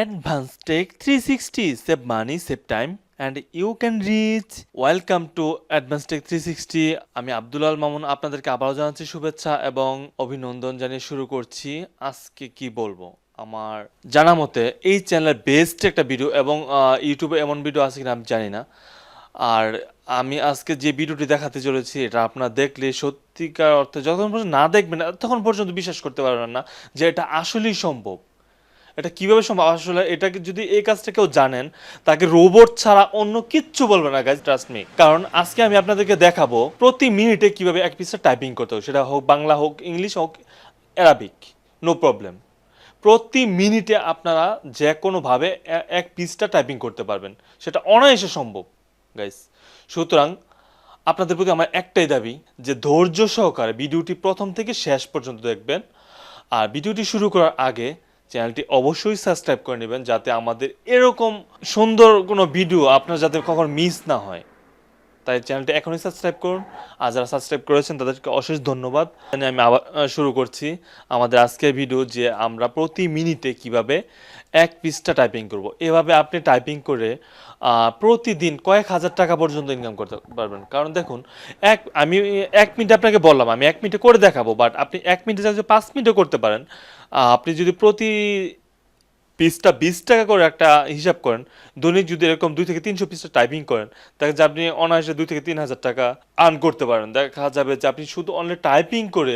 Advanced Tech 360 save money, save time, and you can reach. Welcome to Advanced Tech 360. আমি আব্দুল আল মামুন আপনাদেরকে আবারও জানাচ্ছি শুভেচ্ছা এবং অভিনন্দন জানিয়ে শুরু করছি। আজকে কি বলবো, আমার জানা মতে এই চ্যানেলের বেস্ট একটা ভিডিও এবং ইউটিউবে এমন ভিডিও আছে কিনা আমি জানি না। আর আমি আজকে যে ভিডিওটি দেখাতে চলেছি এটা আপনারা দেখলে সত্যিকার অর্থে যতক্ষণ পর্যন্ত না দেখবেন তখন পর্যন্ত বিশ্বাস করতে পারবেন না যে এটা আসলেই সম্ভব। এটা কিভাবে সম্ভব? আসলে এটাকে যদি এই কাজটা কেউ জানেন তাকে রোবট ছাড়া অন্য কিচ্ছু বলবে না গাইজ, ট্রাস্ট মি। কারণ আজকে আমি আপনাদেরকে দেখাবো প্রতি মিনিটে কিভাবে এক পিসটা টাইপিং করতে হবে, সেটা হোক বাংলা, হোক ইংলিশ, হোক অ্যারাবিক, নো প্রবলেম। প্রতি মিনিটে আপনারা যে কোনোভাবে এক পিসটা টাইপিং করতে পারবেন, সেটা অনায়াসে সম্ভব গাইজ। সুতরাং আপনাদের প্রতি আমার একটাই দাবি যে ধৈর্য সহকারে ভিডিওটি প্রথম থেকে শেষ পর্যন্ত দেখবেন। আর ভিডিওটি শুরু করার আগে চ্যানেলটি অবশ্যই সাবস্ক্রাইব করে নেবেন যাতে আমাদের এরকম সুন্দর কোনো ভিডিও আপনার যাতে কখনো মিস না হয়। তাই চ্যানেলটি এখনই সাবস্ক্রাইব করুন। আর যারা সাবস্ক্রাইব করেছেন তাদেরকে অশেষ ধন্যবাদ। আমি আবার শুরু করছি আমাদের আজকের ভিডিও, যে আমরা প্রতি মিনিটে কিভাবে এক পিসটা টাইপিং করব। এভাবে আপনি টাইপিং করে প্রতিদিন কয়েক হাজার টাকা পর্যন্ত ইনকাম করতে পারবেন। কারণ দেখুন, আমি 1 মিনিট আপনাকে বললাম, আমি 1 মিনিটে করে দেখাবো, বাট আপনি 1 মিনিটে যদি 5 মিনিটও করতে পারেন, আপনি যদি প্রতি পিসটা 20 টাকা করে একটা হিসাব করেন, দৈনিক যদি এরকম 2 থেকে 300 পিসটা টাইপিং করেন, দেখা যাচ্ছে আপনি অনায়াসে 2 থেকে 3 হাজার টাকা আর্ন করতে পারেন। দেখা যাবে যে আপনি শুধু অনলি টাইপিং করে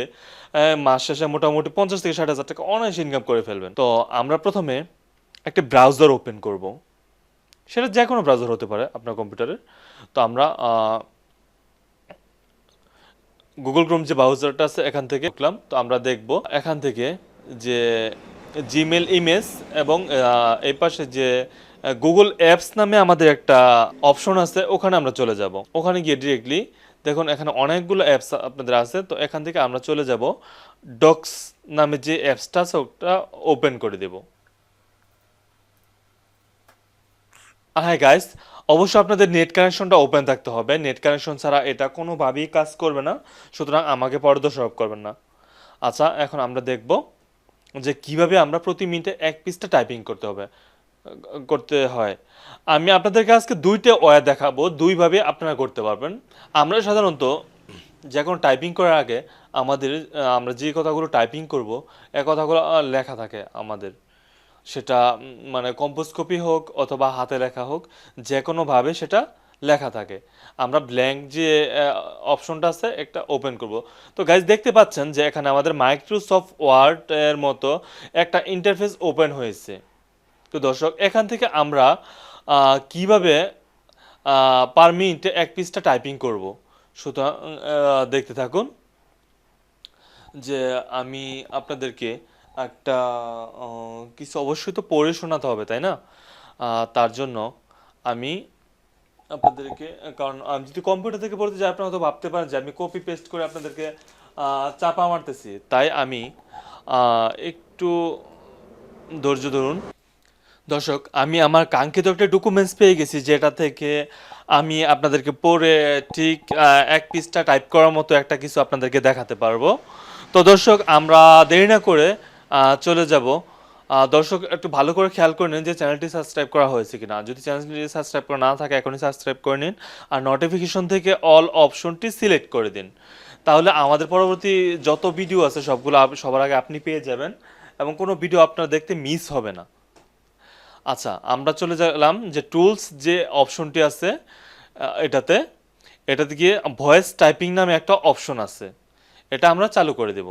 মাস শেষে মোটামুটি 50 থেকে 60 হাজার টাকা অনায়াসে ইনকাম করে ফেলবেন। তো আমরা প্রথমে একটা ব্রাউজার ওপেন করব, সেটা যে কোনো ব্রাউজার হতে পারে আপনার কম্পিউটারের। তো আমরা গুগল ক্রোম যে ব্রাউজারটা আছে এখান থেকে ঢুকলাম। তো আমরা দেখব এখান থেকে যে জিমেল ইমেজ এবং এই পাশে যে গুগল অ্যাপস নামে আমাদের একটা অপশন আছে, ওখানে আমরা চলে যাব। ওখানে গিয়ে ডিরেক্টলি দেখুন এখানে অনেকগুলো অ্যাপস আপনাদের আছে। তো এখান থেকে আমরা চলে যাব ডক্স নামে যে অ্যাপসটা আছে ওটা ওপেন করে দেব। হ্যাঁ গাইস, অবশ্যই আপনাদের নেট কানেকশনটা ওপেন থাকতে হবে। নেট কানেকশন ছাড়া এটা কোনোভাবেই কাজ করবে না, সুতরাং আমাকে পরদর্শক করবেন না। আচ্ছা, এখন আমরা দেখব যে কিভাবে আমরা প্রতি মিনিটে এক পিসটা টাইপিং করতে হয়। আমি আপনাদেরকে আজকে 2টা ওয়ে দেখাবো, 2ভাবে আপনারা করতে পারবেন। আমরা সাধারণত যে কোনো টাইপিং করার আগে আমরা যে কথাগুলো টাইপিং করব এই কথাগুলো লেখা থাকে আমাদের, সেটা মানে কম্পোজ কপি হোক অথবা হাতে লেখা হোক, যে কোনোভাবে সেটা লেখা থাকে। আমরা ব্ল্যাঙ্ক যে অপশনটা আছে একটা ওপেন করব। তো গাইজ দেখতে পাচ্ছেন যে এখানে আমাদের মাইক্রোসফট ওয়ার্ড এর মতো একটা ইন্টারফেস ওপেন হয়েছে। তো দর্শক, এখান থেকে আমরা কিভাবে পার মিনিটে এক পিসটা টাইপিং করব, সুতরাং দেখতে থাকুন। যে আমি আপনাদেরকে একটা কিছু অবশ্যই তো পড়ে শোনাতে হবে, তাই না? তার জন্য আমি আপনাদেরকে, কারণ আমি যদি কম্পিউটার থেকে পড়তে যাই আপনারা হয়তো ভাবতে পারেন যে আমি কপি পেস্ট করে আপনাদেরকে চাপা মারতেছি, তাই আমি একটু ধৈর্য ধরুন। দর্শক, আমি আমার কাঙ্ক্ষিত একটা ডকুমেন্টস পেয়ে গেছি, যেটা থেকে আমি আপনাদেরকে পড়ে ঠিক এক পিসটা টাইপ করার মতো একটা কিছু আপনাদেরকে দেখাতে পারবো। তো দর্শক, আমরা দেরি না করে চলে যাব। দর্শক, একটু ভালো করে খেয়াল করে নিন যে চ্যানেলটি সাবস্ক্রাইব করা হয়েছে কিনা। যদি চ্যানেলটি সাবস্ক্রাইব করা না থাকে এখনই সাবস্ক্রাইব করে নিন, আর নোটিফিকেশন থেকে অল অপশনটি সিলেক্ট করে দিন। তাহলে আমাদের পরবর্তী যত ভিডিও আছে সবগুলো সবার আগে আপনি পেয়ে যাবেন এবং কোনো ভিডিও আপনার দেখতে মিস হবে না। আচ্ছা, আমরা চলে গেলাম যে টুলস যে অপশনটি আছে এটাতে গিয়ে ভয়েস টাইপিং নামে একটা অপশন আছে, এটা আমরা চালু করে দেব।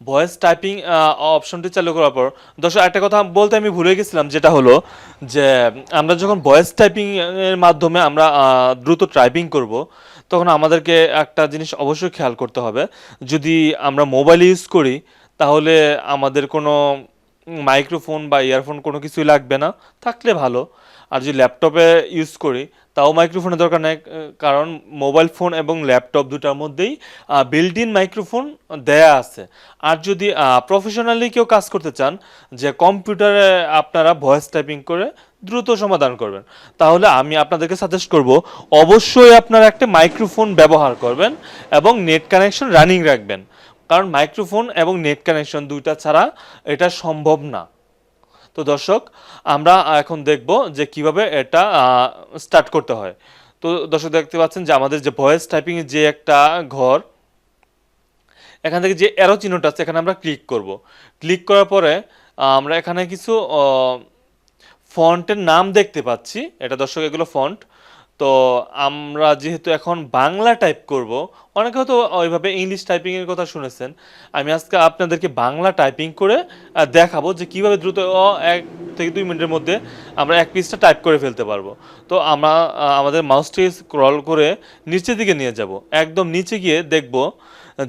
ভয়েস টাইপিং অপশনটি চালু করার পর দর্শক, একটা কথা বলতে আমি ভুলে গেছিলাম, যেটা হলো যে আমরা যখন ভয়েস টাইপিং এর মাধ্যমে আমরা দ্রুত টাইপিং করব, তখন আমাদেরকে একটা জিনিস অবশ্যই খেয়াল করতে হবে। যদি আমরা মোবাইল ইউজ করি তাহলে আমাদের কোনো মাইক্রোফোন বা ইয়ারফোন কোনো কিছুই লাগবে না, থাকলে ভালো। আর যদি ল্যাপটপে ইউজ করি তাও মাইক্রোফোনের দরকার নেই, কারণ মোবাইল ফোন এবং ল্যাপটপ দুটার মধ্যেই বিল্ট ইন মাইক্রোফোন দেয়া আছে। আর যদি প্রফেশনালি কেউ কাজ করতে চান যে কম্পিউটারে আপনারা ভয়েস টাইপিং করে দ্রুত সমাধান করবেন, তাহলে আমি আপনাদেরকে সাজেস্ট করব অবশ্যই আপনারা একটা মাইক্রোফোন ব্যবহার করবেন এবং নেট কানেকশন রানিং রাখবেন। কারণ মাইক্রোফোন এবং নেট কানেকশন দুইটা ছাড়া এটা সম্ভব না। তো তো দর্শক, আমরা এখন দেখব যে কিভাবে এটা স্টার্ট করতে হয়। তো দর্শক দেখতে পাচ্ছেন যে আমাদের যে ভয়েস টাইপিং এর যে একটা ঘর, এখান থেকে যে অ্যারো চিহ্নটা আছে এখানে আমরা ক্লিক করব। ক্লিক করার পরে আমরা এখানে কিছু ফন্টের নাম দেখতে পাচ্ছি। এটা দর্শক এগুলো ফন্ট। তো আমরা যেহেতু এখন বাংলা টাইপ করব, অনেকে হয়তো ওইভাবে ইংলিশ টাইপিং এর কথা শুনেছেন। আমি আজকে আপনাদেরকে বাংলা টাইপিং করে দেখাবো যে কিভাবে দ্রুত 1 থেকে 2 মিনিটের মধ্যে আমরা এক পিসটা টাইপ করে ফেলতে পারবো। তো আমরা আমাদের মাউসটি স্ক্রল করে নিচের দিকে নিয়ে যাব। একদম নিচে গিয়ে দেখব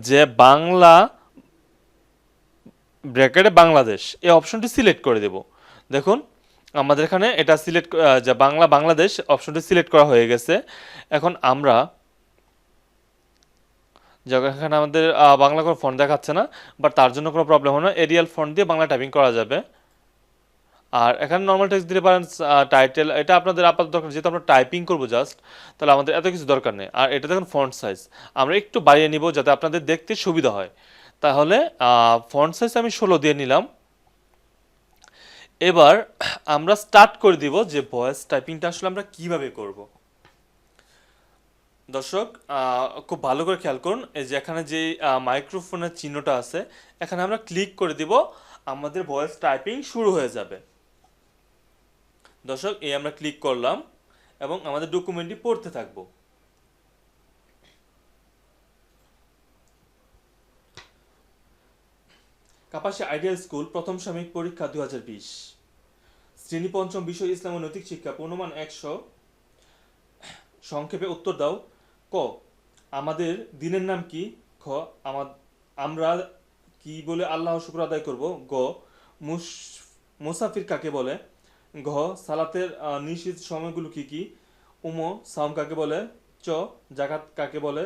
যে বাংলা ব্র্যাকেটে বাংলাদেশ এই অপশনটি সিলেক্ট করে দেব। দেখুন আমাদের এখানে এটা সিলেক্ট, যে বাংলা বাংলাদেশ অপশনটি সিলেক্ট করা হয়ে গেছে। এখন আমরা যখন এখানে আমাদের বাংলা কোনো ফন্ট দেখাচ্ছে না, বাট তার জন্য কোনো প্রবলেম হয় না, এরিয়াল ফন্ট দিয়ে বাংলা টাইপিং করা যাবে। আর এখানে নর্মাল টেক্সট দিতে পারেন, টাইটেল, এটা আপনাদের আপাতত দরকার, যেহেতু আমরা টাইপিং করবো জাস্ট, তাহলে আমাদের এত কিছু দরকার নেই। আর এটা দেখুন ফন্ট সাইজ আমরা একটু বাড়িয়ে নিব যাতে আপনাদের দেখতে সুবিধা হয়। তাহলে ফন্ট সাইজ আমি 16 দিয়ে নিলাম। এবার আমরা স্টার্ট করে দিব যে ভয়েস টাইপিংটা আসলে আমরা কিভাবে করব। দর্শক খুব ভালো করে খেয়াল করুন, এই যে এখানে যে মাইক্রোফোনের চিহ্নটা আছে এখানে আমরা ক্লিক করে দিব, আমাদের ভয়েস টাইপিং শুরু হয়ে যাবে। দর্শক এই আমরা ক্লিক করলাম এবং আমাদের ডকুমেন্টটি পড়তে থাকবো। কাপাসী আইডিয়াল স্কুল প্রথম সাময়িক পরীক্ষা 2020, শ্রেণী পঞ্চম, বিষয় ইসলাম ও নৈতিক শিক্ষা, পূর্ণমান 100। সংক্ষেপে উত্তর দাও। ক, আমাদের দিনের নাম কি? খ, আমরা কি বলে আল্লাহ শুকর আদায় করব? গ, মুসাফির কাকে বলে? ঘ, সালাতের নিষিদ্ধ সময়গুলো কি কি? উম, সাওম কাকে বলে? চ, জাকাত কাকে বলে?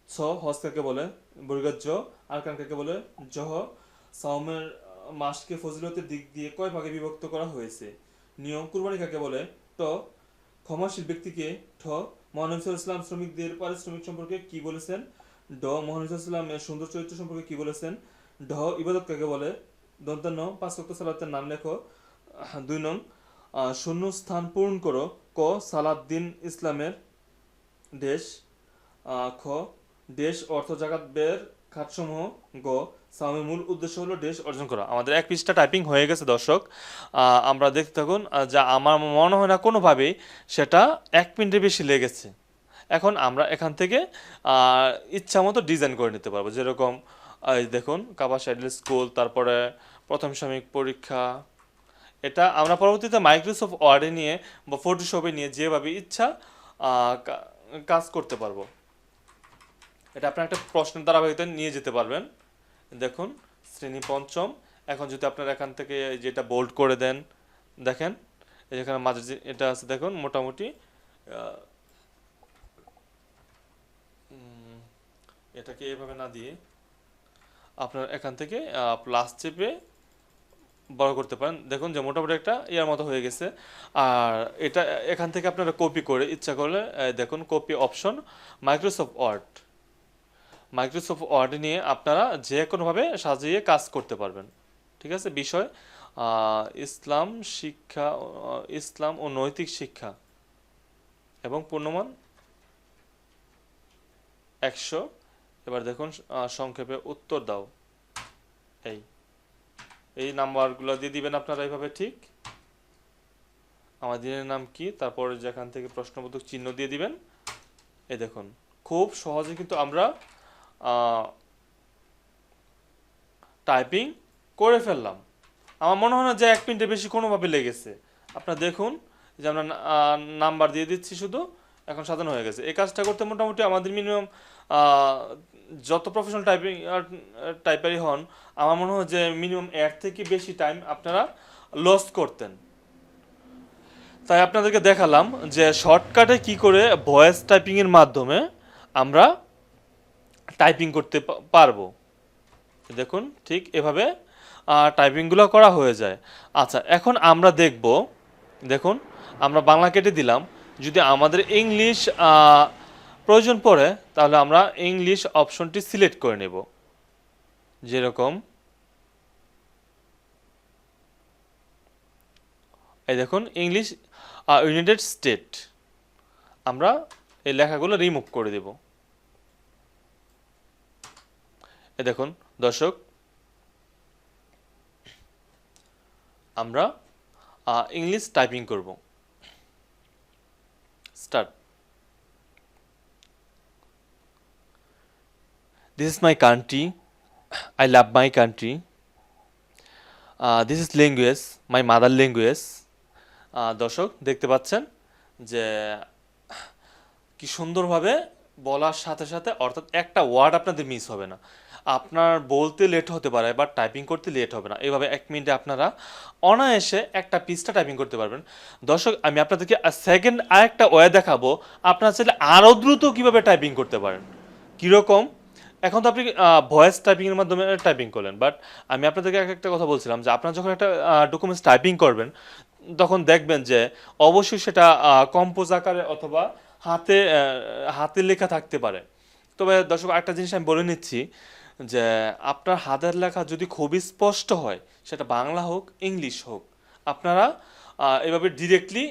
ছ, হজ কাকে বলে? বর্গজ, আরকান কাকে বলে? জহ, সাওমের মাসকে ফজিলতের দিক দিয়ে কয় ভাগে বিভক্ত করা হয়েছে? নিয়ম, কুরবানি কাকে বলে? ট, ক্ষমাশীল ব্যক্তিকে? ঠ, মহানবী সাল্লাল্লাহু আলাইহি ওয়াসাল্লাম শ্রমিকদের পারিশ্রমিক সম্পর্কে কি বলেছেন? ড, মহানবী সাল্লাল্লাহু আলাইহি ওয়াসাল্লামের সুন্দর চরিত্র সম্পর্কে কি বলেছেন? ঢ, ইবাদত কাকে বলে? দন্তান্ন, 5 ওয়াক্ত সালাতের নাম লেখো। 2 নং, শূন্য স্থান পূরণ করো। ক, সালাদ দিন ইসলামের দেশ। খ, দেশ অর্থ জাকাত ব্যয়ের খাতসমূহ। গ, সাওমের মূল উদ্দেশ্য হলো দেশ অর্জন করা। আমাদের এক পৃষ্ঠা টাইপিং হয়ে গেছে দর্শক। আমরা দেখতে থাকুন, যা আমার মনে হয় না কোনোভাবেই সেটা 1 মিনিটের বেশি লেগেছে। এখন আমরা এখান থেকে ইচ্ছা মতো ডিজাইন করে নিতে পারবো, যেরকম এই দেখুন কাপাসী আইডিয়াল স্কুল, তারপরে প্রথম সাময়িক পরীক্ষা। এটা আমরা পরবর্তীতে মাইক্রোসফট ওয়ার্ডে নিয়ে বা ফটোশপে নিয়ে যেভাবে ইচ্ছা কাজ করতে পারবো। এটা আপনার একটা প্রশ্নের ধারাবাহিকতা নিয়ে যেতে পারবেন। দেখুন শ্রেণী পঞ্চম। এখন যদি আপনারা এখান থেকে যেটা বোল্ড করে দেন, দেখেন যেখানে মাঝে যে এটা আছে দেখুন মোটামুটি এটাকে এভাবে না দিয়ে আপনার এখান থেকে প্লাস চেপে বড় করতে পারেন। দেখুন যে মোটামুটি একটা ইয়ার মতো হয়ে গেছে। আর এটা এখান থেকে আপনারা কপি করে ইচ্ছা করলে দেখুন কপি অপশন, মাইক্রোসফট ওয়ার্ড নিয়ে আপনারা যে কোনোভাবে সাজিয়ে কাজ করতে পারবেন। ঠিক আছে, বিষয় ইসলাম শিক্ষা, ইসলাম ও নৈতিক শিক্ষা এবং পূর্ণমান 100। এবার দেখুন সংক্ষেপে উত্তর দাও। এই নাম্বারগুলো দিয়ে দিবেন আপনারা এইভাবে। ঠিক, আমার দিনের নাম কি, তারপরে যেখান থেকে প্রশ্নবোধক চিহ্ন দিয়ে দিবেন। এই দেখুন খুব সহজে কিন্তু আমরা টাইপিং করে ফেললাম। আমার মনে হয় না যে 1 মিনিটের বেশি কোনোভাবে লেগেছে। আপনারা দেখুন যে আমরা নাম্বার দিয়ে দিচ্ছি শুধু, এখন সাজানো হয়ে গেছে। এই কাজটা করতে মোটামুটি আমাদের মিনিমাম যত প্রফেশনাল টাইপারই হন, আমার মনে হয় যে মিনিমাম 1 থেকে বেশি টাইম আপনারা লস করতেন। তাই আপনাদেরকে দেখালাম যে শর্টকাটে কি করে ভয়েস টাইপিংয়ের মাধ্যমে আমরা টাইপিং করতে পারবো। দেখুন ঠিক এভাবে টাইপিংগুলো করা হয়ে যায়। আচ্ছা, এখন আমরা দেখব, দেখুন আমরা বাংলা কেটে দিলাম। যদি আমাদের ইংলিশ প্রয়োজন পড়ে তাহলে আমরা ইংলিশ অপশনটি সিলেক্ট করে নেব। যেরকম এই দেখুন ইংলিশ ইউনাইটেড স্টেট, আমরা এই লেখাগুলো রিমুভ করে দেব। এই দেখুন দর্শক, আমরা ইংলিশ টাইপিং করব। Start. This is my country, I love my country, this is language, my mother language. দর্শক দেখতে পাচ্ছেন যে কি সুন্দরভাবে বলার সাথে সাথে, অর্থাৎ একটা ওয়ার্ড আপনাদের মিস হবে না। আপনার বলতে লেট হতে পারে বাট টাইপিং করতে লেট হবে না। এইভাবে 1 মিনিটে আপনারা অনায়াসে একটা পৃষ্ঠা টাইপিং করতে পারবেন। দর্শক আমি আপনাদেরকে সেকেন্ড আরেকটা ওয়ে দেখাবো, আপনারা চাইলে আরও দ্রুত কীভাবে টাইপিং করতে পারেন। কীরকম? এখন তো আপনি ভয়েস টাইপিংয়ের মাধ্যমে টাইপিং করলেন, বাট আমি আপনাদেরকে একটা কথা বলছিলাম যে আপনারা যখন একটা ডকুমেন্টস টাইপিং করবেন তখন দেখবেন যে অবশ্যই সেটা কম্পোজ আকারে অথবা হাতে হাতে লেখা থাকতে পারে। তবে দর্শক একটা জিনিস আমি বলে নিচ্ছি যে আপনার হাতের লেখা যদি খুবই স্পষ্ট হয়, সেটা বাংলা হোক ইংলিশ হোক, আপনারা এভাবে ডিরেক্টলি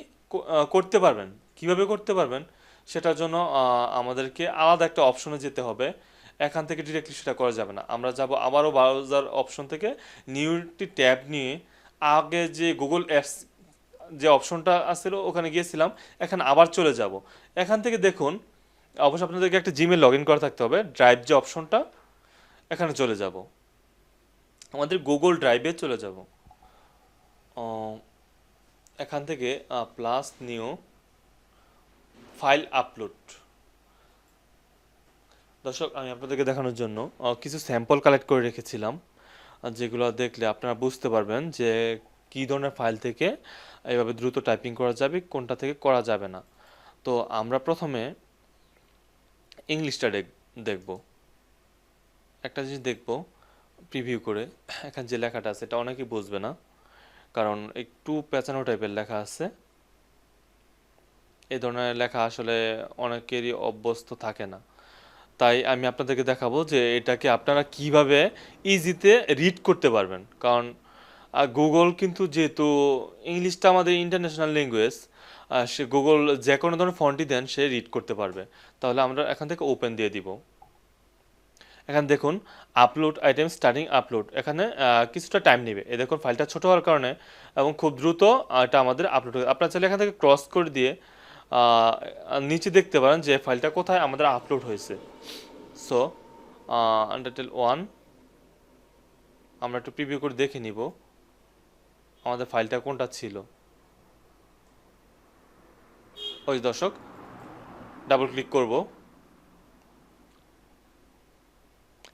করতে পারবেন। কিভাবে করতে পারবেন সেটার জন্য আমাদেরকে আলাদা একটা অপশনে যেতে হবে। এখান থেকে ডিরেক্টলি সেটা করা যাবে না। আমরা যাব আবারও ব্রাউজার অপশন থেকে নিউটি ট্যাব নিয়ে আগে যে গুগল অ্যাপস যে অপশনটা আসছিল ওখানে গিয়েছিলাম, এখানে আবার চলে যাব। এখান থেকে দেখুন অবশ্যই আপনাদেরকে একটা জিমেল লগ ইন করা থাকতে হবে। ড্রাইভ যে অপশনটা, এখানে চলে যাব, আমাদের গুগল ড্রাইভে চলে যাব। এখান থেকে প্লাস নিউ ফাইল আপলোড। দর্শক আমি আপনাদেরকে দেখানোর জন্য কিছু স্যাম্পল কালেক্ট করে রেখেছিলাম, যেগুলো দেখলে আপনারা বুঝতে পারবেন যে কী ধরনের ফাইল থেকে এইভাবে দ্রুত টাইপিং করা যাবে, কোনটা থেকে করা যাবে না। তো আমরা প্রথমে ইংলিশটা দেখব। একটা জিনিস দেখব প্রিভিউ করে, এখানে যে লেখাটা আছে এটা অনেকেই বুঝবে না, কারণ একটু পেঁচানো টাইপের লেখা আছে। এই ধরনের লেখা আসলে অনেকেরই অভ্যস্ত থাকে না, তাই আমি আপনাদেরকে দেখাবো যে এটাকে আপনারা কিভাবে ইজিতে রিড করতে পারবেন। কারণ গুগল কিন্তু যেহেতু ইংলিশটা আমাদের ইন্টারন্যাশনাল ল্যাঙ্গুয়েজ, সে গুগল যে কোনো ধরনের ফন্টই দেন সে রিড করতে পারবে। তাহলে আমরা এখান থেকে ওপেন দিয়ে দিব। এখানে দেখুন আপলোড আইটেম স্টার্টিং আপলোড, এখানে কিছুটা টাইম নেবে। এই দেখুন ফাইলটা ছোট হওয়ার কারণে এবং খুব দ্রুত এটা আমাদের আপলোড হবে। আপনারা চাইলে এখান থেকে ক্রস করে দিয়ে নিচে দেখতে পারেন যে ফাইলটা কোথায় আমাদের আপলোড হয়েছে। সো আন্ডারটেল 1 আমরা একটু প্রিভিউ করে দেখে নিব আমাদের ফাইলটা কোনটা ছিল। ওই দর্শক ডাবল ক্লিক করব,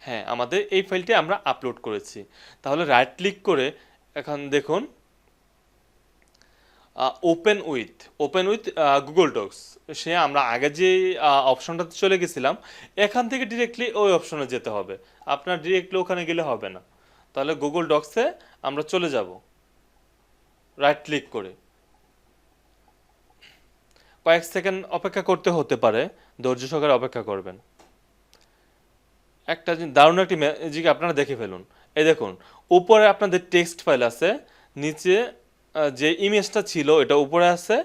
হ্যাঁ আমাদের এই ফাইলটি আমরা আপলোড করেছি। তাহলে রাইট ক্লিক করে এখন দেখুন ওপেন উইথ গুগল ডক্স, সে আমরা আগে যে অপশনটাতে চলে গেছিলাম এখান থেকে ডিরেক্টলি ওই অপশনে যেতে হবে। আপনার ডিরেক্টলি ওখানে গেলে হবে না। তাহলে গুগল ডক্সে আমরা চলে যাব রাইট ক্লিক করে। কয়েক সেকেন্ড অপেক্ষা করতে হতে পারে, ধৈর্য সহকারে অপেক্ষা করবেন। একটা দারুণ একটি ম্যাজিক আপনারা দেখে ফেলুন। এই দেখুন উপরে আপনাদের টেক্সট ফাইল আছে, নিচে যে ইমেজটা ছিল এটা উপরে আছে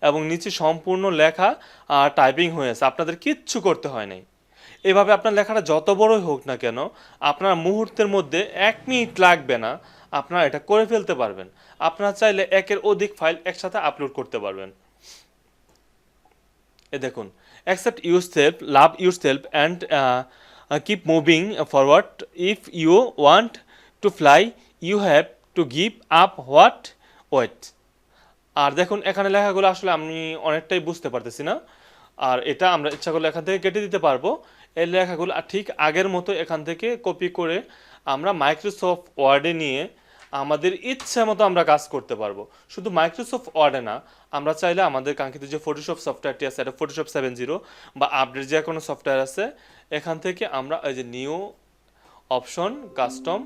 এবং নিচে সম্পূর্ণ লেখা টাইপিং হয়ে আছে। আপনাদের কিচ্ছু করতে হয় নাই। এভাবে আপনার লেখাটা যত বড়ই হোক না কেন, আপনার মুহূর্তের মধ্যে 1 মিনিট লাগবে না, আপনারা এটা করে ফেলতে পারবেন। আপনারা চাইলে একের অধিক ফাইল একসাথে আপলোড করতে পারবেন। এ দেখুন accept yourself, love yourself and keep moving forward. If you want to fly you have to give up what wait. আর দেখুন এখানে লেখাগুলো আসলে আমি অনেকটাই বুঝতে পারতেছি না, আর এটা আমরা ইচ্ছা করলে এখান থেকে কেটে দিতে পারবো। এই লেখাগুলো ঠিক আগের মতো এখান থেকে কপি করে আমরা মাইক্রোসফট ওয়ার্ডে নিয়ে আমাদের ইচ্ছা মতো আমরা কাজ করতে পারবো। শুধু মাইক্রোসফট ওয়ার্ডে না, আমরা চাইলে আমাদের কাঙ্ক্ষিত যে ফটোশপ সফটওয়্যারটি আছে, এটা ফটোশপ 7.0 বা আপডেট যে কোনো সফটওয়্যার আছে, এখান থেকে আমরা এই যে নিউ অপশন কাস্টম,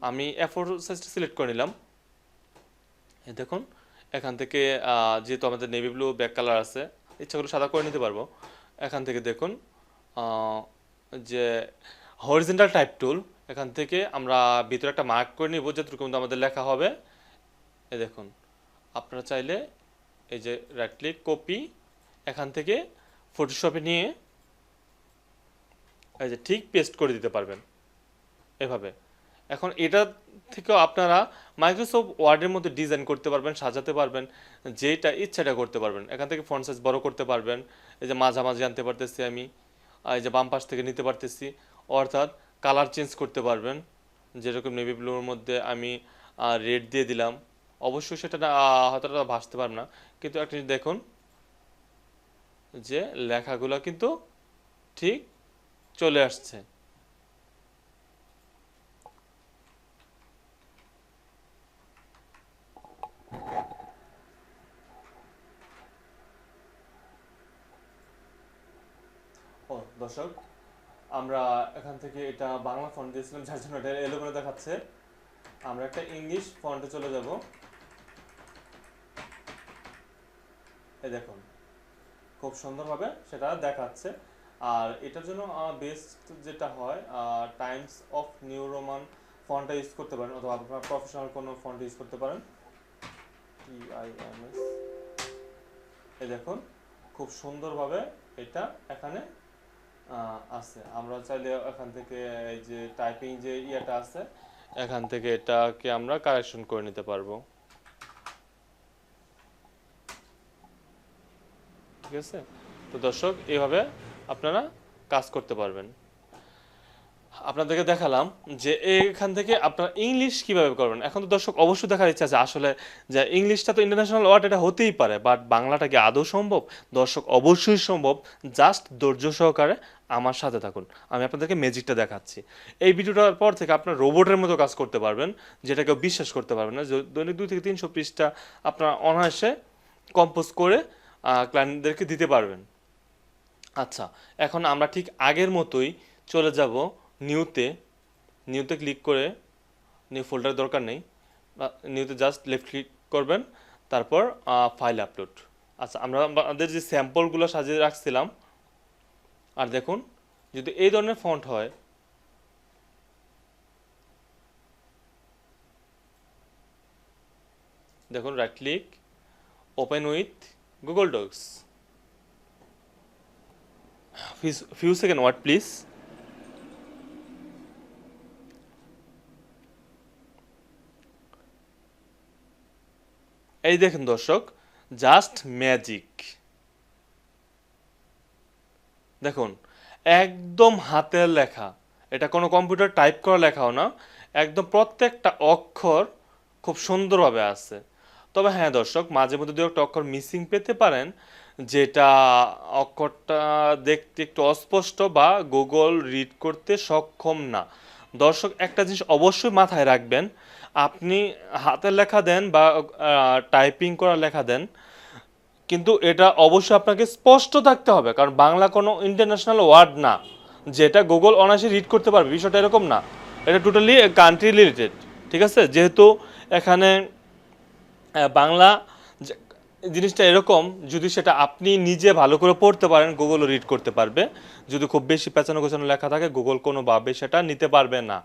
আমি A4 সাইজটা সিলেক্ট করে নিলাম। এই দেখুন এখান থেকে যেহেতু আমাদের নেভি ব্লু ব্যাক কালার আছে, ইচ্ছা করে সাদা করে নিতে পারবো। এখান থেকে দেখুন যে হরিজন্টাল টাইপ টুল, এখান থেকে আমরা ভিতরে একটা মার্ক করে নিব যেটুকু আমাদের লেখা হবে। এই দেখুন আপনারা চাইলে এই যে রাইট ক্লিক কপি, এখান থেকে ফটোশপে নিয়ে এই যে ঠিক পেস্ট করে দিতে পারবেন এভাবে। এখন এটা থেকেও আপনারা মাইক্রোসফট ওয়ার্ডের মধ্যে ডিজাইন করতে পারবেন, সাজাতে পারবেন, যেটা ইচ্ছাটা করতে পারবেন। এখান থেকে ফন্ট সাইজ বড় করতে পারবেন, এই যে মাঝামাঝি আনতে পারতেছি আমি, আর এই যে বাম পাশ থেকে নিতে পারতেছি, অর্থাৎ কালার চেঞ্জ করতে পারবেন। যেরকম নেভি ব্লুর মধ্যে আমি রেড দিয়ে দিলাম, অবশ্যই সেটা না হয়তো ভাসতে পারবে না, কিন্তু একটা জিনিস দেখুন যে লেখাগুলো কিন্তু ঠিক চলে আসছে। ও দর্শক, আমরা এখান থেকে এটা বাংলা ফন্ট দিয়েছিলাম, যার জন্য এটা এলোমেলো দেখাচ্ছে। আমরা একটা ইংলিশ ফন্টে চলে যাব। এই দেখুন খুব সুন্দরভাবে সেটা দেখাচ্ছে। আর এটার জন্য বেস্ট যেটা হয়, টাইমস অফ নিউ রোমান ফন্টটা ইউজ করতে পারেন, অথবা আপনার প্রফেশনাল কোনো ফন্ট ইউজ করতে পারেন, TIMS। এই দেখুন খুব সুন্দরভাবে এটা এখানে আছে। আমরা চাইলে এখান থেকে এই যে টাইপিং যে ইয়েটা আছে, এখান থেকে এটাকে আমরা কারেকশন করে নিতে পারবো। ঠিক আছে, তো দর্শক এইভাবে আপনারা কাজ করতে পারবেন। আপনাদেরকে দেখালাম যে এখান থেকে আপনারা ইংলিশ কিভাবে করবেন। এখন তো দর্শক অবশ্যই দেখার ইচ্ছা আছে আসলে যে ইংলিশটা তো ইন্টারন্যাশনাল ওয়ার্ড, এটা হতেই পারে, বাট বাংলাটা কি আদৌ সম্ভব? দর্শক অবশ্যই সম্ভব, জাস্ট ধৈর্য সহকারে আমার সাথে থাকুন, আমি আপনাদেরকে ম্যাজিকটা দেখাচ্ছি। এই ভিডিওটার পর থেকে আপনার রোবটের মতো কাজ করতে পারবেন, যেটা কেউ বিশ্বাস করতে পারবেন না। দৈনিক 2 থেকে 300 পৃষ্ঠা আপনারা অনায়াসে কম্পোজ করে ক্লায়েন্টদেরকে দিতে পারবেন। আচ্ছা, এখন আমরা ঠিক আগের মতোই চলে যাব নিউতে। নিউতে ক্লিক করে, নিউ ফোল্ডার দরকার নেই, নিউতে জাস্ট লেফট ক্লিক করবেন, তারপর ফাইল আপলোড। আচ্ছা, আমরা আমাদের যে স্যাম্পলগুলো সাজিয়ে রাখছিলাম, আর দেখুন যদি এই ধরনের ফন্ট হয়, দেখুন right click, open with Google Docs, few second word please. এই দেখেন দর্শক, জাস্ট ম্যাজিক। দেখুন একদম হাতের লেখা, এটা কোনো কম্পিউটার টাইপ করা লেখাও না, একদম প্রত্যেকটা অক্ষর খুব সুন্দরভাবে আছে। তবে হ্যাঁ দর্শক, মাঝে মধ্যে দু একটা অক্ষর মিসিং পেতে পারেন, যেটা অক্ষরটা দেখতে একটু অস্পষ্ট বা গুগল রিড করতে সক্ষম না। দর্শক একটা জিনিস অবশ্যই মাথায় রাখবেন, আপনি হাতের লেখা দেন বা টাইপিং করা লেখা দেন, কিন্তু এটা অবশ্যই আপনাকে স্পষ্ট থাকতে হবে, কারণ বাংলা কোনো ইন্টারন্যাশনাল ওয়ার্ড না যেটা গুগল অনায়াসে রিড করতে পারবে, বিষয়টা এরকম না। এটা টোটালি কান্ট্রি রিলেটেড। ঠিক আছে, যেহেতু এখানে বাংলা জিনিসটা এরকম, যদি সেটা আপনি নিজে ভালো করে পড়তে পারেন, গুগলও রিড করতে পারবে। যদি খুব বেশি পেঁচানো গোছানো লেখা থাকে, গুগল কোনোভাবে সেটা নিতে পারবে না।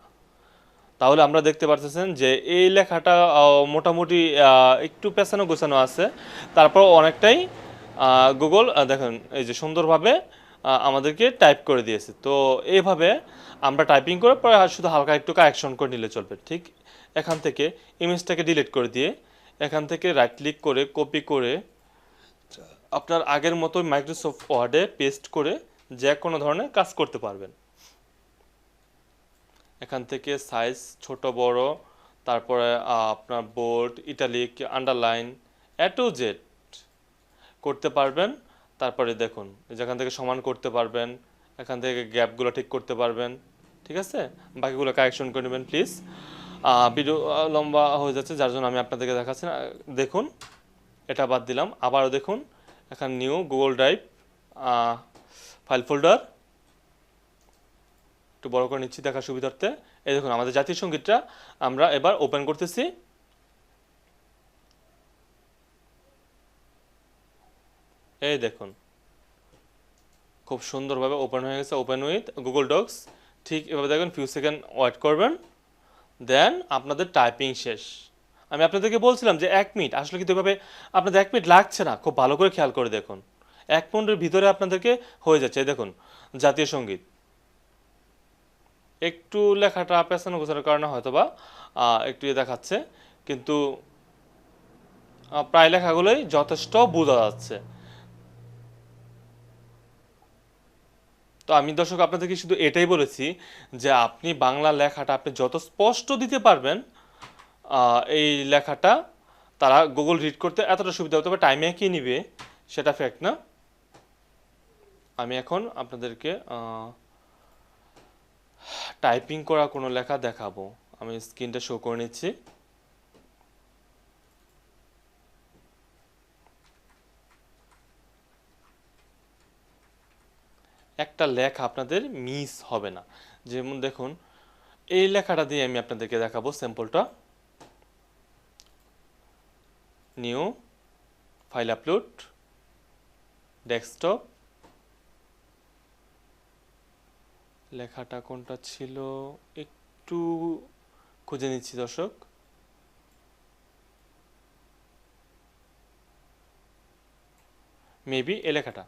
তাহলে আমরা দেখতে পারতেছেন যে এই লেখাটা মোটামুটি একটু পেছানো গোছানো আছে, তারপর অনেকটাই গুগল দেখেন এই যে সুন্দরভাবে আমাদেরকে টাইপ করে দিয়েছে। তো এইভাবে আমরা টাইপিং করে পরে শুধু হালকা একটু কারেকশন করে নিলে চলবে। ঠিক এখান থেকে ইমেজটাকে ডিলিট করে দিয়ে এখান থেকে রাইট ক্লিক করে কপি করে আপনার আগের মতো মাইক্রোসফট ওয়ার্ডে পেস্ট করে যে কোনো ধরনের কাজ করতে পারবেন। এখান থেকে সাইজ ছোট বড়, তারপরে আপনার bold, italic, underline, A to Z করতে পারবেন। তারপরে দেখুন যেখান থেকে সমান করতে পারবেন, এখান থেকে গ্যাপগুলো ঠিক করতে পারবেন। ঠিক আছে, বাকিগুলো কারেকশন করে নেবেন প্লিজ। ভিডিও লম্বা হয়ে যাচ্ছে, যার জন্য আমি আপনাদেরকে দেখাচ্ছি না। দেখুন এটা বাদ দিলাম, আবারও দেখুন এখানে new Google drive file folder, একটু বড় করে নিচ্ছি দেখার সুবিধার্থে। এই দেখুন আমাদের জাতীয় সঙ্গীতটা আমরা এবার ওপেন করতেছি। এই দেখুন খুব সুন্দরভাবে ওপেন হয়ে গেছে, ওপেন উইথ গুগল ডক্স। ঠিক এভাবে দেখবেন, ফিউ সেকেন্ড ওয়েট করবেন, দেন আপনাদের টাইপিং শেষ। আমি আপনাদেরকে বলছিলাম যে 1 মিনিট, আসলে কিন্তু এভাবে আপনাদের 1 মিনিট লাগছে না, খুব ভালো করে খেয়াল করে দেখুন। 1 মিনিটের ভিতরে আপনাদেরকে হয়ে যাচ্ছে। এই দেখুন, জাতীয় সঙ্গীত। একটু লেখাটা পেছানো গোছানোর কারণে হয়তো বা একটু দেখাচ্ছে, কিন্তু প্রায় লেখাগুলোই যথেষ্ট বোঝা যাচ্ছে। তো আমি দর্শক আপনাদেরকে শুধু এটাই বলেছি যে আপনি বাংলা লেখাটা আপনি যত স্পষ্ট দিতে পারবেন, এই লেখাটা তারা গুগল রিড করতে এতটা সুবিধা হতে পারে। টাইমে কি নিবে সেটা ফ্যাক্ট না। আমি এখন আপনাদেরকে টাইপিং করা কোনো লেখা দেখাবো। আমি স্ক্রিনটা শো করে নিচ্ছি। একটা লেখা আপনাদের মিস হবে না। যেমন দেখুন, এই লেখাটা দিয়ে আমি আপনাদেরকে দেখাবো স্যাম্পলটা। New, file upload, desktop. লেখাটা কোনটা ছিল একটু খুঁজে নিচ্ছি দর্শক। মেবি এই লেখাটা।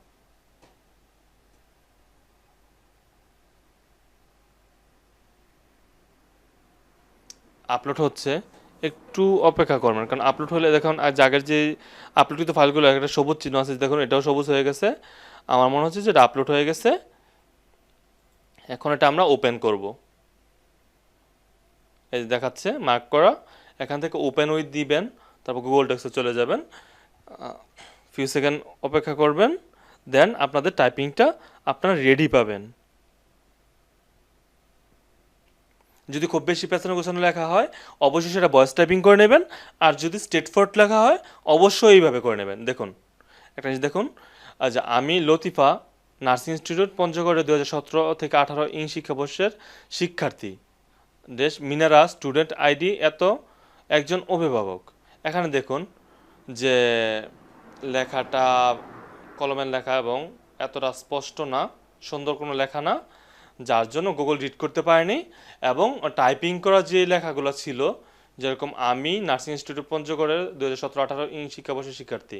আপলোড হচ্ছে, একটু অপেক্ষা করবেন, কারণ আপলোড হলে দেখুন আগের যে আপলোডকৃত ফাইলগুলো একটা সবুজ চিহ্ন আছে, দেখুন এটাও সবুজ হয়ে গেছে। আমার মনে হচ্ছে যে এটা আপলোড হয়ে গেছে। এখন এটা আমরা ওপেন করব। এই যে দেখাচ্ছে মার্ক করা, এখান থেকে ওপেন উইথ দিবেন, তারপর গুগল ডক্সে চলে যাবেন, ফিউ সেকেন্ড অপেক্ষা করবেন, দেন আপনাদের টাইপিংটা আপনারা রেডি পাবেন। যদি খুব বেশি পেছানো গোছানো লেখা হয় অবশ্যই সেটা ভয়েস টাইপিং করে নেবেন, আর যদি স্ট্রেট ফরওয়ার্ড লেখা হয় অবশ্যই এইভাবে করে নেবেন। দেখুন একটা জিনিস দেখুন, আচ্ছা, আমি লতিফা নার্সিং ইনস্টিটিউট পঞ্চগড়ে 2017 থেকে 18 ইং শিক্ষাবর্ষের শিক্ষার্থী, দেশ মিনারা, স্টুডেন্ট আইডি এত, একজন অভিভাবক। এখানে দেখুন যে লেখাটা কলমের লেখা এবং এতটা স্পষ্ট না, সুন্দর কোনো লেখা না, যার জন্য গুগল রিড করতে পারেনি। এবং টাইপিং করা যে লেখাগুলো ছিল, যেরকম আমি নার্সিং ইনস্টিটিউট পঞ্চগড়ের 2017-18 ইং শিক্ষাবর্ষের শিক্ষার্থী,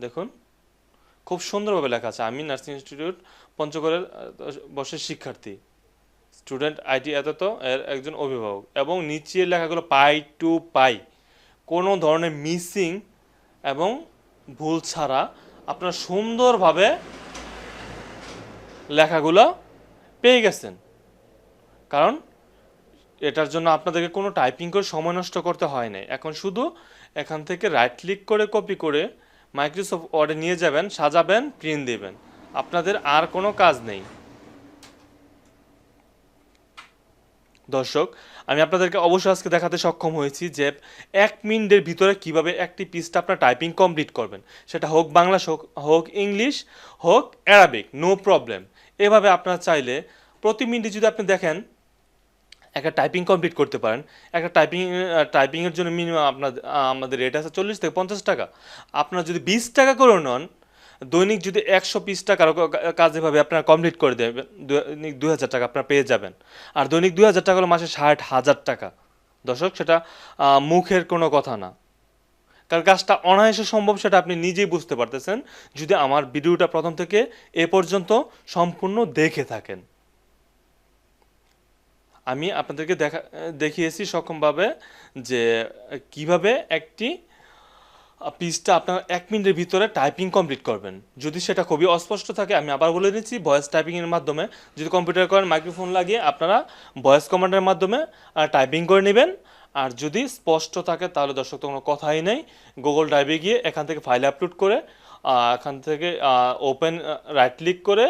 দেখুন খুব সুন্দরভাবে লেখা আছে, আমি নার্সিং ইনস্টিটিউট পঞ্চগড়ের বর্ষের শিক্ষার্থী, স্টুডেন্ট আইডি এত তো, এর একজন অভিভাবক, এবং নিচের লেখাগুলো পাই টু পাই, কোনো ধরনের মিসিং এবং ভুল ছাড়া আপনারা সুন্দরভাবে লেখাগুলো পেয়ে গেছেন। কারণ এটার জন্য আপনাদেরকে কোনো টাইপিং করে সময় নষ্ট করতে হয় না। এখন শুধু এখান থেকে রাইট ক্লিক করে কপি করে মাইক্রোসফট ওয়ার্ডে নিয়ে যাবেন, সাজাবেন, প্রিন্ট দেবেন, আপনাদের আর কোনো কাজ নেই। দর্শক, আমি আপনাদেরকে অবশ্যই আজকে দেখাতে সক্ষম হয়েছি যে 1 মিনিটের ভিতরে কিভাবে একটি পিসটা আপনার টাইপিং কমপ্লিট করবেন, সেটা হোক বাংলা, হোক ইংলিশ, হোক অ্যারাবিক, নো প্রবলেম। এভাবে আপনারা চাইলে প্রতি মিনিটে যদি আপনি দেখেন একটা টাইপিং কমপ্লিট করতে পারেন। একটা টাইপিংয়ের জন্য মিনিমাম আমাদের রেট আছে 40 থেকে 50 টাকা। আপনারা যদি 20 টাকা করে নেন, দৈনিক যদি 100 পিসটা কারো কাজ এভাবে আপনারা কমপ্লিট করে দেবেন, দৈনিক 2000 টাকা আপনারা পেয়ে যাবেন। আর দৈনিক 2000 টাকা হলো মাসে 60,000 টাকা। দর্শক, সেটা মুখের কোনো কথা না, কারণ কাজটা অনায়াসে সম্ভব, সেটা আপনি নিজেই বুঝতে পারতেছেন যদি আমার ভিডিওটা প্রথম থেকে এ পর্যন্ত সম্পূর্ণ দেখে থাকেন। আমি আপনাদেরকে দেখিয়েছি সক্ষমভাবে যে কিভাবে একটি পিসটা আপনার 1 মিনিটের ভিতরে টাইপিং কমপ্লিট করবেন। যদি সেটা খুবই অস্পষ্ট থাকে, আমি আবার বলে দিচ্ছি, ভয়েস টাইপিংয়ের মাধ্যমে, যদি কম্পিউটার করেন মাইক্রোফোন লাগিয়ে আপনারা ভয়েস কমান্ডের মাধ্যমে টাইপিং করে নেবেন। আর যদি স্পষ্ট থাকে তাহলে দর্শক তো কোনো কথাই নেই, গুগল ড্রাইভে গিয়ে এখান থেকে ফাইল আপলোড করে এখান থেকে ওপেন, রাইট ক্লিক করে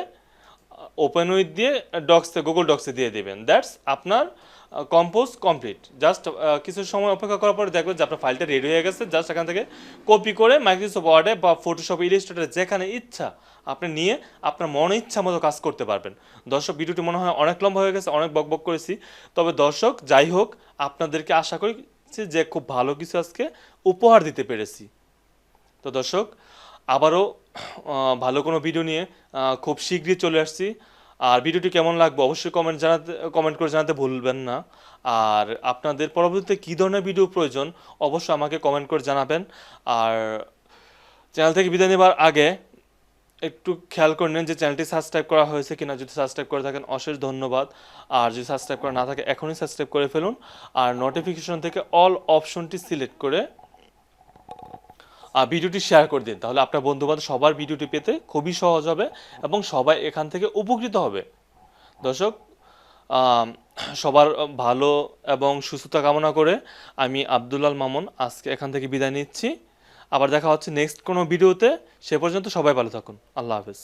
ওপেন উইথ দিয়ে ডক্সে, গুগল ডক্সে দিয়ে দেবেন। দ্যাটস আপনার কম্পোজ কমপ্লিট। জাস্ট কিছু সময় অপেক্ষা করার পরে দেখবেন যে আপনার ফাইলটা রেডি হয়ে গেছে। জাস্ট এখান থেকে কপি করে মাইক্রোসফট ওয়ার্ডে বা ফটোশপ, ইলাস্ট্রেটরে যেখানে ইচ্ছা আপনি নিয়ে আপনার মনে ইচ্ছা মতো কাজ করতে পারবেন। দর্শক, ভিডিওটি মনে হয় অনেক লম্বা হয়ে গেছে, অনেক বকবক করেছি। তবে দর্শক, যাই হোক, আপনাদেরকে আশা করি যে খুব ভালো কিছু আজকে উপহার দিতে পেরেছি। তো দর্শক, আবারও ভালো কোনো ভিডিও নিয়ে খুব শীঘ্রই চলে আসছি। আর ভিডিওটি কেমন লাগবে অবশ্যই কমেন্ট করে জানাতে ভুলবেন না। আর আপনাদের পরবর্তীতে কী ধরনের ভিডিও প্রয়োজন অবশ্যই আমাকে কমেন্ট করে জানাবেন। আর চ্যানেল থেকে বিদায় নেবার আগে একটু খেয়াল করে নিন যে চ্যানেলটি সাবস্ক্রাইব করা হয়েছে কিনা। যদি সাবস্ক্রাইব করে থাকেন অশেষ ধন্যবাদ। আর যদি সাবস্ক্রাইব করা না থাকে এখনই সাবস্ক্রাইব করে ফেলুন। আর নোটিফিকেশন থেকে অল অপশনটি সিলেক্ট করে ভিডিওটি শেয়ার করে দিন, তাহলে আপনার বন্ধুবান্ধব সবার ভিডিওটি পেতে খুবই সহজ হবে এবং সবাই এখান থেকে উপকৃত হবে। দর্শক, আম, সবার ভালো এবং সুস্থতা কামনা করে আমি আব্দুল্লাল মামুন আজকে এখান থেকে বিদায় নিচ্ছি। আবার দেখা হচ্ছে নেক্সট কোনো ভিডিওতে। সে পর্যন্ত সবাই ভালো থাকুন। আল্লাহ হাফেজ।